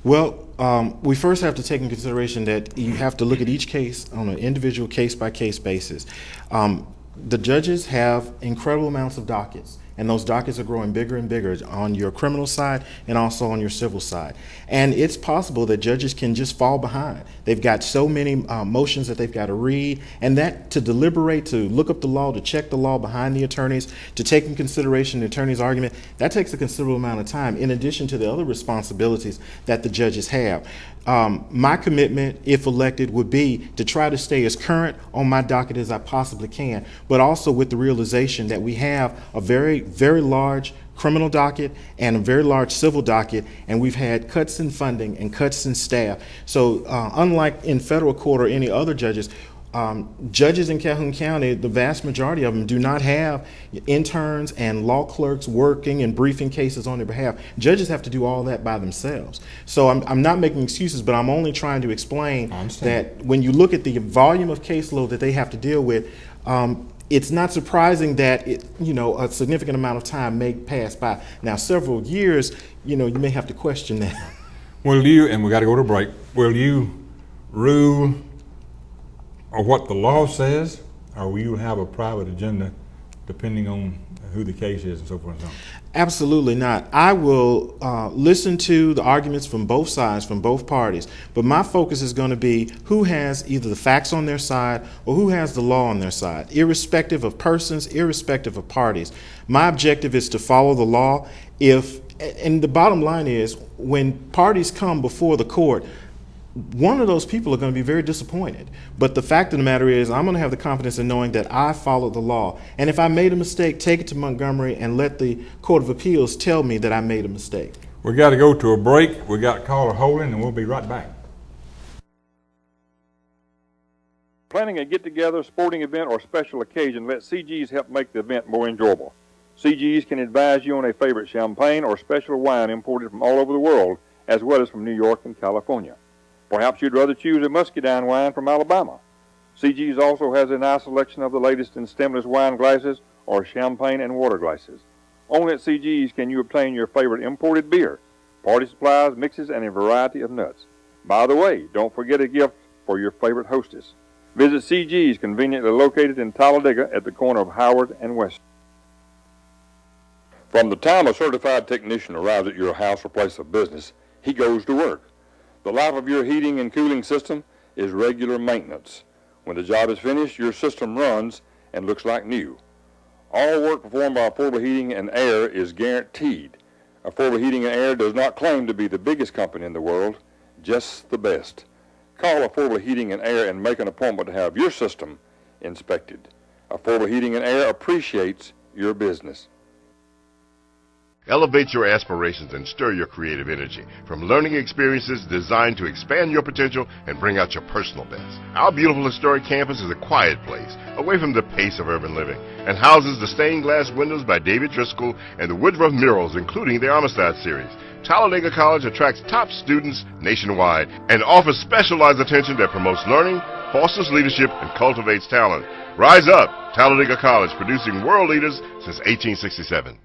Well, we first have to take into consideration that you have to look at each case on an individual case-by-case basis. The judges have incredible amounts of dockets, and those dockets are growing bigger and bigger on your criminal side and also on your civil side. And it's possible that judges can just fall behind. They've got so many motions that they've got to read, and that to deliberate, to look up the law, to check the law behind the attorneys, to take in consideration the attorney's argument, that takes a considerable amount of time in addition to the other responsibilities that the judges have. My commitment, if elected, would be to try to stay as current on my docket as I possibly can, but also with the realization that we have a very, very large criminal docket and a very large civil docket, and we've had cuts in funding and cuts in staff. So unlike in federal court or any other judges, judges in Calhoun County, the vast majority of them do not have interns and law clerks working and briefing cases on their behalf. Judges have to do all that by themselves. So I'm not making excuses, but I'm only trying to explain that when you look at the volume of caseload that they have to deal with, it's not surprising that a significant amount of time may pass by. Now, several years, you may have to question that.
Will you, and we got to go to break, will you rule or what the law says, or will you have a private agenda depending on who the case is and so forth and so on?
Absolutely not. I will listen to the arguments from both sides, from both parties, but my focus is going to be who has either the facts on their side or who has the law on their side, irrespective of persons, irrespective of parties. My objective is to follow the law. And the bottom line is, when parties come before the court, one of those people are going to be very disappointed. But the fact of the matter is, I'm going to have the confidence in knowing that I followed the law. And if I made a mistake, take it to Montgomery and let the Court of Appeals tell me that I made a mistake.
We got to go to a break. We got caller holding, and we'll be right back.
Planning a get-together, sporting event, or special occasion, let CG's help make the event more enjoyable. CG's can advise you on a favorite champagne or special wine imported from all over the world, as well as from New York and California. Perhaps you'd rather choose a muscadine wine from Alabama. CG's also has a nice selection of the latest in stemless wine glasses or champagne and water glasses. Only at CG's can you obtain your favorite imported beer, party supplies, mixes, and a variety of nuts. By the way, don't forget a gift for your favorite hostess. Visit CG's, conveniently located in Talladega at the corner of Howard and West. From the time a certified technician arrives at your house or place of business, he goes to work. The life of your heating and cooling system is regular maintenance. When the job is finished, your system runs and looks like new. All work performed by Affordable Heating and Air is guaranteed. Affordable Heating and Air does not claim to be the biggest company in the world, just the best. Call Affordable Heating and Air and make an appointment to have your system inspected. Affordable Heating and Air appreciates your business.
Elevate your aspirations and stir your creative energy from learning experiences designed to expand your potential and bring out your personal best. Our beautiful historic campus is a quiet place, away from the pace of urban living, and houses the stained glass windows by David Driscoll and the Woodruff murals, including the Amistad series. Talladega College attracts top students nationwide and offers specialized attention that promotes learning, fosters leadership, and cultivates talent. Rise up! Talladega College, producing world leaders since 1867.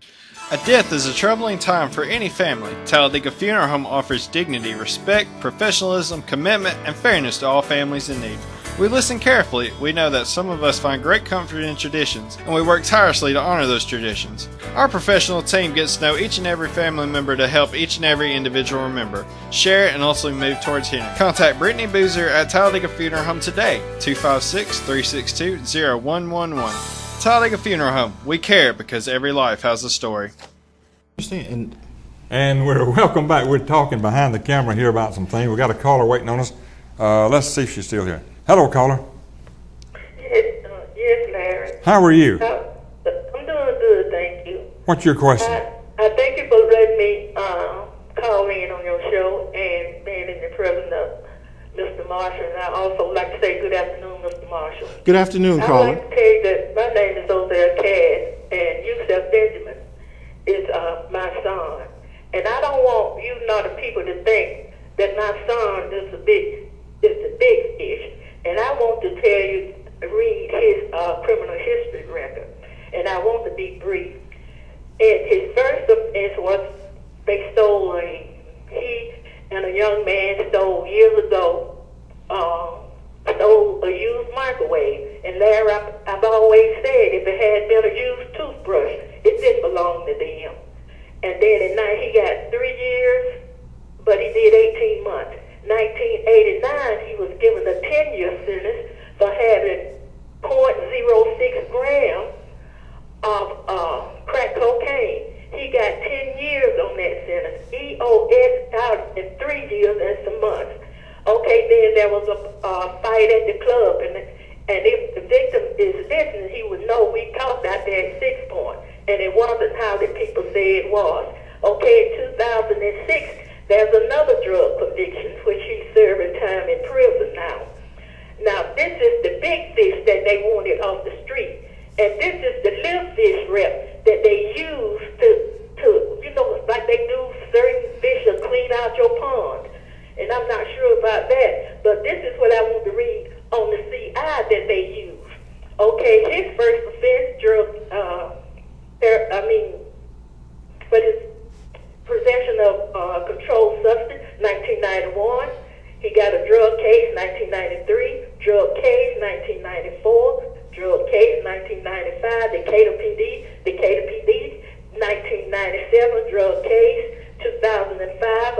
A death is a troubling time for any family. Talladega Funeral Home offers dignity, respect, professionalism, commitment, and fairness to all families in need. We listen carefully. We know that some of us find great comfort in traditions, and we work tirelessly to honor those traditions. Our professional team gets to know each and every family member to help each and every individual remember, share, and ultimately move towards healing. Contact Brittany Boozer at Talladega Funeral Home today, 256-362-0111. Talladega Funeral Home. We care because every life has a story.
And we're welcome back. We're talking behind the camera here about some things. We got a caller waiting on us. Let's see if she's still here. Hello, caller.
Yes, Larry.
How are you?
I'm doing good, thank you.
What's your question?
I thank you for letting me call in on your show and being in the presence of Mr. Marshall. And I also like to say good afternoon, Mr. Marshall.
Good afternoon,
I'd
caller.
like to tell you that my name is Ozell Cass, and Yusef Benjamin is my son. And I don't want you and other people to think that my son is the big fish. And I want to tell you, read his criminal history record. And I want to be brief. And his first offense was they stole he and a young man stole years ago, stole a used microwave. And Larry, I've always said if it had been a used toothbrush, it didn't belong to them. And then at night he got 3 years, but he did 18 months. 1989, he was given a 10-year sentence for having 0.06 grams of crack cocaine. He got 10 years on that sentence. EOS out in 3 years and some months. Okay, then there was a fight at the club, and if the victim is listening, he would know we talked out there at 6 Point, and it wasn't how the people say it was. Okay, in 2006, there's another drug conviction, which he's serving time in prison now. Now, this is the big fish that they wanted off the street, and this is the little fish rep that they use to like they do certain fish to clean out your pond. And I'm not sure about that, but this is what I want to read on the CI that they use. Okay, his first offense, for his possession of controlled substance, 1991. He got a drug case, 1993. Drug case, 1994. Drug case, 1995. Decatur PD, 1997. Drug case, 2005.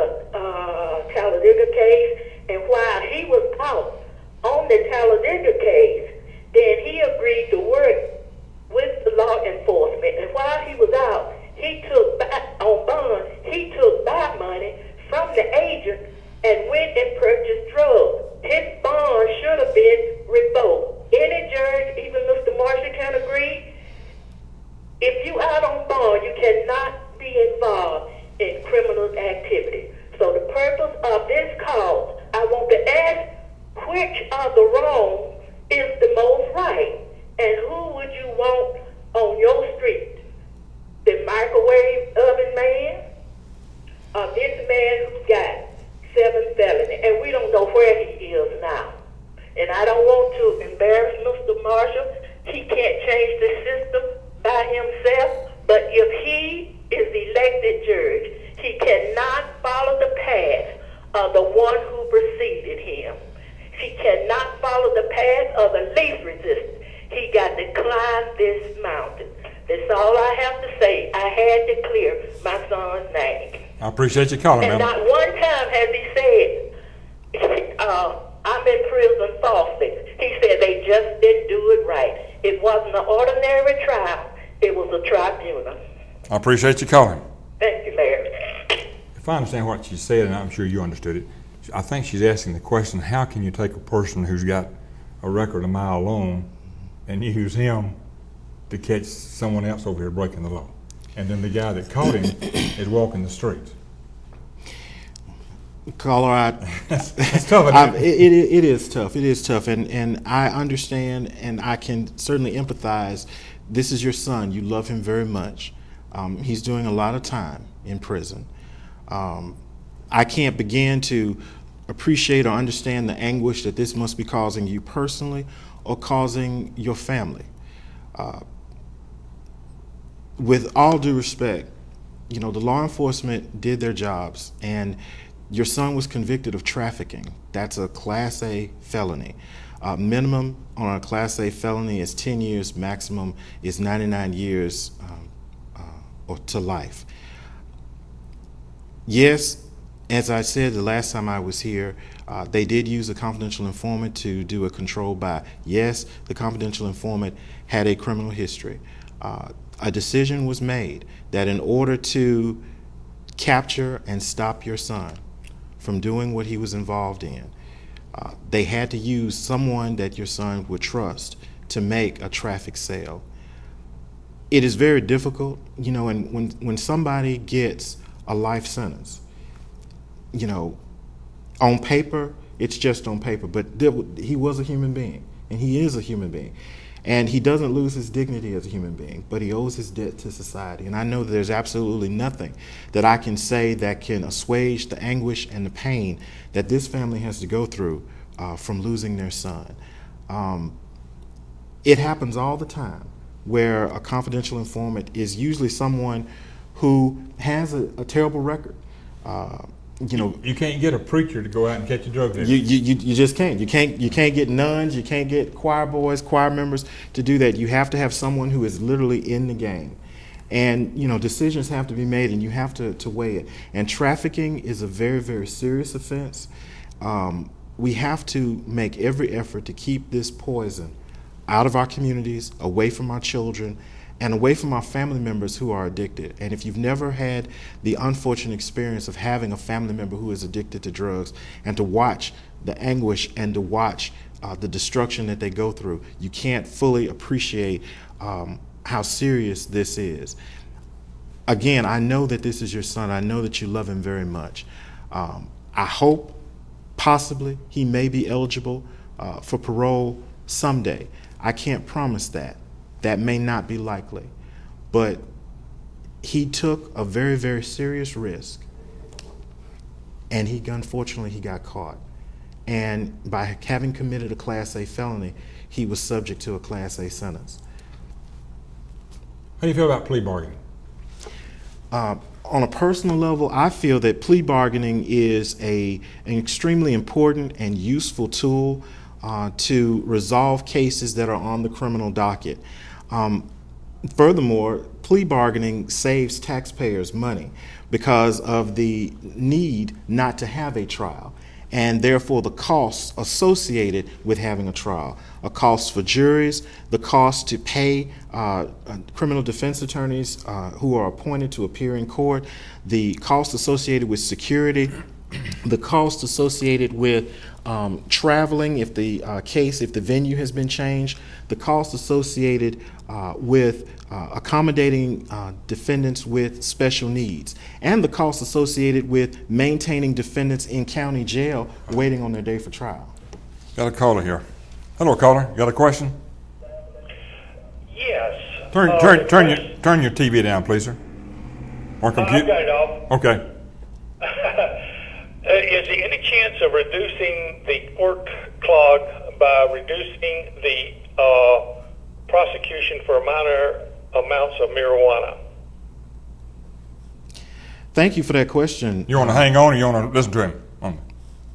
Talladega case. And while he was out on the Talladega case, then he agreed to work with the law enforcement. And while he was out, he took back on bond, he took back money from the agent and went and purchased drugs. His bond should have been revoked. Any judge, even Mr. Marshall, can agree. If you out on bond, you cannot be involved in criminal activity. So the purpose of this call, I want to ask, which of the wrong is the most right? And who would you want on your street? The microwave oven man, or this man who's got 7 felonies, and we don't know where he is now. And I don't want to embarrass Mr. Marshall. He can't change the system by himself, but if he is elected judge, he cannot follow the path of the one who preceded him. He cannot follow the path of the least resistance. He got to climb this mountain. That's all I have to say. I had to clear my son's name.
I appreciate you calling,
and
ma'am.
not one time has he said, I'm in prison falsely. He said they just didn't do it right. It wasn't an ordinary trial. It was a tribunal.
I appreciate you calling.
Thank you, Larry.
If I understand what she said, and I'm sure you understood it, I think she's asking the question, how can you take a person who's got a record a mile long and use him to catch someone else over here breaking the law? And then the guy that caught him is walking the streets.
Caller,
it's tough.
It is tough. It is tough, and I understand, and I can certainly empathize. This is your son. You love him very much. He's doing a lot of time in prison. I can't begin to appreciate or understand the anguish that this must be causing you personally or causing your family. With all due respect, the law enforcement did their jobs, and your son was convicted of trafficking. That's a Class A felony. Minimum on a Class A felony is 10 years, maximum is 99 years or to life. Yes, as I said the last time I was here, they did use a confidential informant to do a control buy. Yes, the confidential informant had a criminal history. A decision was made that in order to capture and stop your son from doing what he was involved in, they had to use someone that your son would trust to make a traffic sale. It is very difficult, and when somebody gets a life sentence, on paper, it's just on paper, but he was a human being, and he is a human being. And he doesn't lose his dignity as a human being, but he owes his debt to society. And I know that there's absolutely nothing that I can say that can assuage the anguish and the pain that this family has to go through from losing their son. It happens all the time where a confidential informant is usually someone who has a terrible record.
You can't get a preacher to go out and catch a drug dealer.
You just can't. You can't get nuns. You can't get choir boys, choir members to do that. You have to have someone who is literally in the game, and decisions have to be made, and you have to weigh it. And trafficking is a very, very serious offense. We have to make every effort to keep this poison out of our communities, away from our children, and away from our family members who are addicted. And if you've never had the unfortunate experience of having a family member who is addicted to drugs, and to watch the anguish and to watch the destruction that they go through, you can't fully appreciate how serious this is. Again, I know that this is your son. I know that you love him very much. I hope, possibly, he may be eligible for parole someday. I can't promise that. That may not be likely, but he took a very, very serious risk, and unfortunately he got caught. And by having committed a Class A felony, he was subject to a Class A sentence.
How do you feel about plea bargaining?
On a personal level, I feel that plea bargaining is an extremely important and useful tool to resolve cases that are on the criminal docket. Furthermore, plea bargaining saves taxpayers money because of the need not to have a trial, and therefore the costs associated with having a trial. A cost for juries, the cost to pay criminal defense attorneys who are appointed to appear in court, the cost associated with security, the cost associated with traveling if the venue has been changed, the cost associated with accommodating defendants with special needs, and the cost associated with maintaining defendants in county jail waiting on their day for trial.
Got a caller here. Hello, caller. Got a question?
Yes.
Turn your TV down, please, sir. Or computer.
I've got it off.
Okay.
Is there any chance of reducing the court clog by reducing the prosecution for minor amounts of marijuana?
Thank you for that question.
You want to hang on, or you want to listen to him?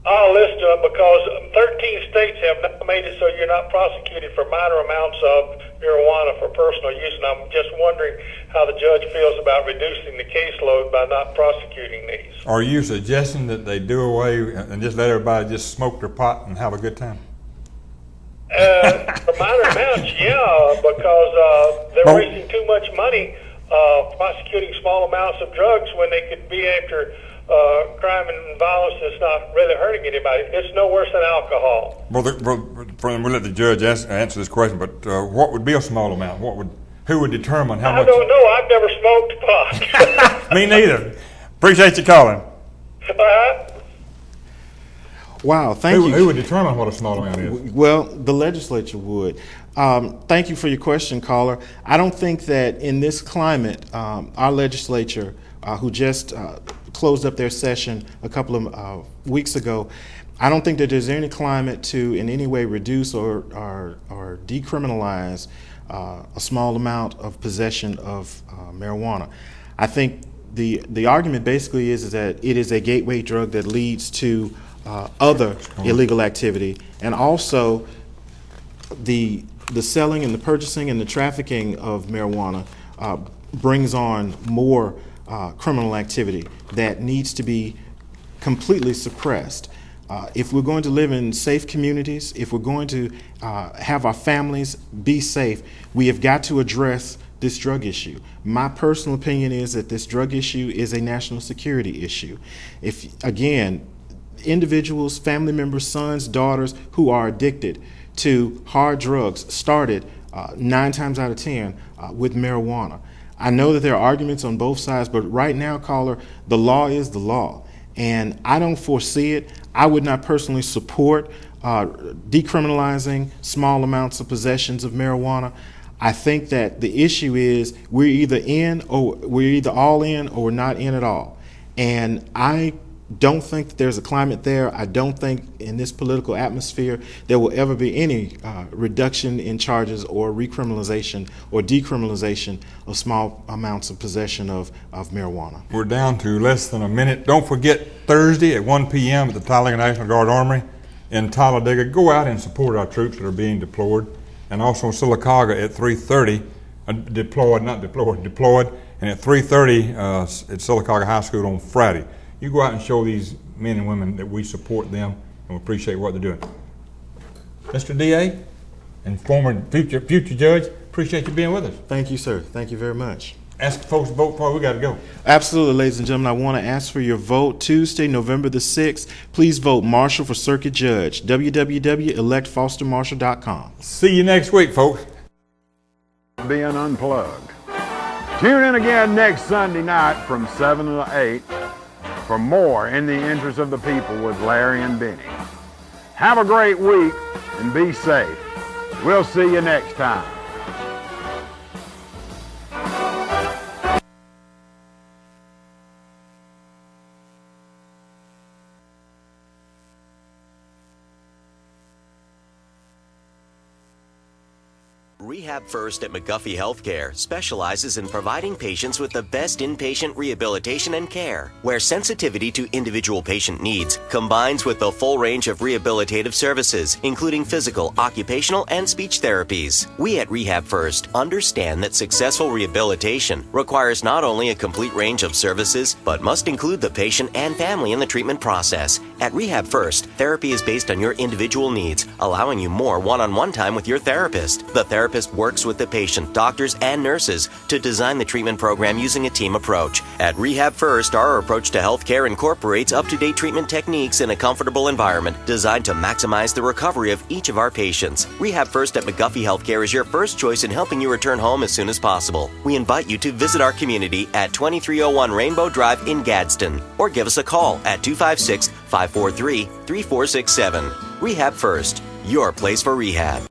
I'll listen to it because 13 states have now made it so you're not prosecuted for minor amounts of marijuana for personal use, and I'm just wondering how the judge feels about reducing the caseload by not prosecuting these.
Are you suggesting that they do away and just let everybody just smoke their pot and have a good time?
For minor amounts, yeah, because they're wasting too much money prosecuting small amounts of drugs when they could be after crime and violence that's not really hurting anybody. It's no worse than alcohol.
We'll let the judge answer this question, but what would be a small amount? Who would determine how much?
I don't know. I've never smoked pot.
Me neither. Appreciate you calling.
Wow, thank you.
Who would determine what a small amount is?
Well, the legislature would. Thank you for your question, caller. I don't think that in this climate, our legislature, who just closed up their session a couple of weeks ago, I don't think that there's any climate to in any way reduce or decriminalize a small amount of possession of marijuana. I think the argument basically is that it is a gateway drug that leads to other illegal activity, and also the selling and the purchasing and the trafficking of marijuana brings on more criminal activity that needs to be completely suppressed. If we're going to live in safe communities, if we're going to have our families be safe, we have got to address this drug issue. My personal opinion is that this drug issue is a national security issue. If, again, individuals, family members, sons, daughters who are addicted to hard drugs started 9 times out of 10 with marijuana. I know that there are arguments on both sides, but right now, caller, the law is the law. And I don't foresee it. I would not personally support decriminalizing small amounts of possessions of marijuana. I think that the issue is we're either all in or we're not in at all. And I don't think that there's a climate there. I don't think in this political atmosphere there will ever be any reduction in charges or recriminalization or decriminalization of small amounts of possession of marijuana.
We're down to less than a minute. Don't forget Thursday at 1 p.m. at the Talladega National Guard Armory in Talladega. Go out and support our troops that are being deployed. And also Sylacauga at 3:30, deployed, and at 3:30 at Sylacauga High School on Friday. You go out and show these men and women that we support them and we appreciate what they're doing. Mr. DA and former future judge, appreciate you being with us.
Thank you, sir. Thank you very much.
Ask folks to vote before we got to go.
Absolutely, ladies and gentlemen. I want to ask for your vote Tuesday, November the 6th. Please vote Marshall for Circuit Judge. www.electfostermarshall.com.
See you next week, folks.
Being unplugged. Tune in again next Sunday night from 7 to 8 for more In the Interest of the People with Larry and Benny. Have a great week and be safe. We'll see you next time.
Rehab First at McGuffey Healthcare specializes in providing patients with the best inpatient rehabilitation and care, where sensitivity to individual patient needs combines with the full range of rehabilitative services, including physical, occupational, and speech therapies. We at Rehab First understand that successful rehabilitation requires not only a complete range of services, but must include the patient and family in the treatment process. At Rehab First, therapy is based on your individual needs, allowing you more one-on-one time with your therapist. The therapist works with the patient, doctors, and nurses to design the treatment program using a team approach. At Rehab First, our approach to healthcare incorporates up-to-date treatment techniques in a comfortable environment designed to maximize the recovery of each of our patients. Rehab First at McGuffey Healthcare is your first choice in helping you return home as soon as possible. We invite you to visit our community at 2301 Rainbow Drive in Gadsden, or give us a call at 256-543-3467. Rehab First, your place for rehab.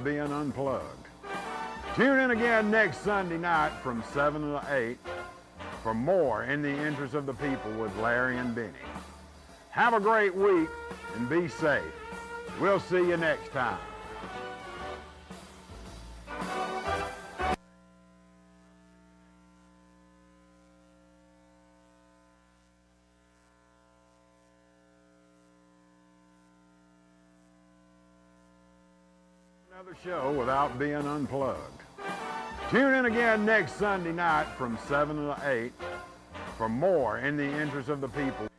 without being unplugged. Tune in again next Sunday night from 7 to 8 for more In the Interest of the People with Larry and Benny. Have a great week and be safe. We'll see you next time. Another show without being unplugged. Tune in again next Sunday night from 7 to 8 for more In the Interest of the People.